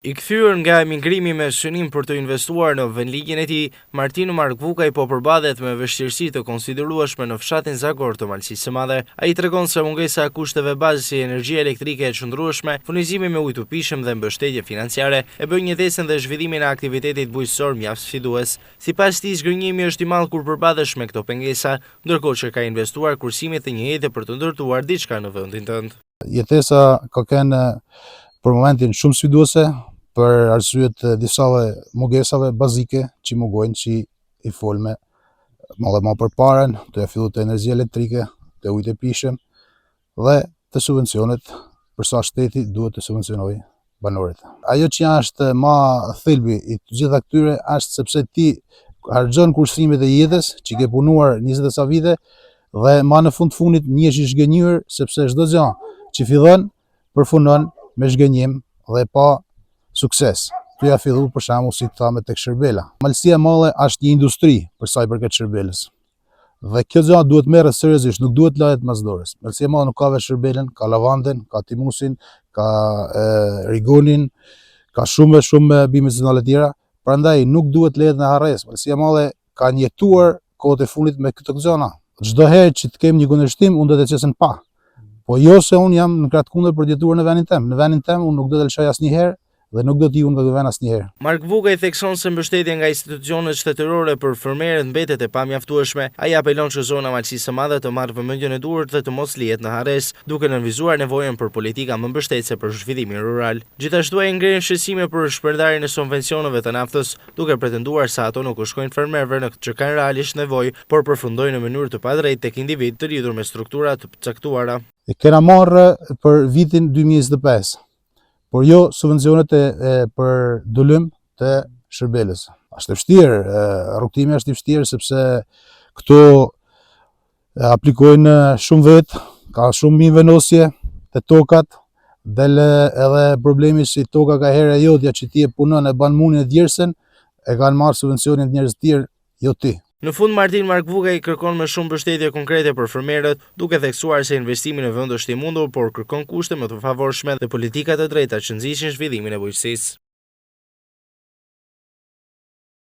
I kthyer nga emigrimi me synim për të investuar në vendligjin e tij, Martin Markvukaj po përballet me vështirësi të konsiderueshme në fshatin Zagor të Malësisë së Madhe. Ai tregon se mungesa e kushteve bazë si energjia elektrike e çndrueshme, furnizimi me ujë të pijshëm dhe mbështetje financiare e bën jetesën dhe zhvillimin e aktivitetit bujqësor mjaft sfidues. Sipas tij, zgënjimi është i madh kur përballesh me këto pengesa, ndërkohë që ka investuar kursimet e një jete për të ndërtuar diçka në vendin tënd. Jetesa ka qenë për momentin shumë sfiduese për arsye të disave mungesave bazike që mungojnë, që i folme më përpara të fillu të energjia elektrike, të ujë të pijshëm dhe të subvencionet, përsa shteti duhet të subvencionojë banorët. Ajo që është më thelbi i të gjitha këtyre është sepse ti harxhon kursimet e jetës që ke punuar 20 sa vite dhe ma në fundit njesh i zhgënjur sepse çdo gjë që fillon përfundon me zhgënjim dhe pa sukses. Tu ja fillu për shembull si thamë tek Shërbela. Malësia e Madhe është një industri për sa i përket Shërbelës. Dhe kjo gjë duhet merret seriozisht, nuk duhet lahet mas dorës. Malësia e Madhe nuk ka vetë Shërbelën, ka lavandën, ka timusin, ka rigonin, ka shumë bime medicinale të tjera. Prandaj nuk duhet lehet në harres. Malësia e Madhe ka njëtuar kohët e fundit me këto gjëra. Çdo herë që të kem një kundërshtim, unë do të çesën pa. Po jo se unë jam në krah kundër për të jetuar në vendin tem. Në vendin tem unë nuk do të lëshoj asnjëherë dhe nuk do të iun nga ky vend asnjëherë. Markvukaj thekson se mbështetja nga institucionet shtetërore për fermerët mbetet e pamjaftueshme. Ai apelon që zona Malësisë së Madhe të marrë vëmendjen e duhur dhe të mos lihet në harres, duke nënvizuar nevojën për politika më mbështetëse për zhvillimin rural. Gjithashtu ai ngren shqetësime për shpërndarjen e subvencioneve të naftës, duke pretenduar se ato nuk u shkojnë fermerëve në që kanë realisht nevojë, por përfundojnë në mënyrë të padrejtë tek individ të lidhur me struktura të caktuara. E kena marrë për vitin 2025. Por jo subvencionet për dulym të Shërbelës. Është vështirë, rrugtimi është i vështirë sepse këto aplikojnë shumë vetë, ka shumë minjvendosje të tokat, del edhe problemi si toka ka herë e jotja që ti e punon e ban munin e djersën, e kanë marrë subvencionin njerëz të tjerë, jo ti. Në fund, Martin Markvukaj kërkon më shumë mbështetje konkrete për fermerët, duke theksuar se investimi në vend është i mundur, por kërkon kushte më të favorshme dhe politika të drejta që nxisin zhvillimin e bujqësisë.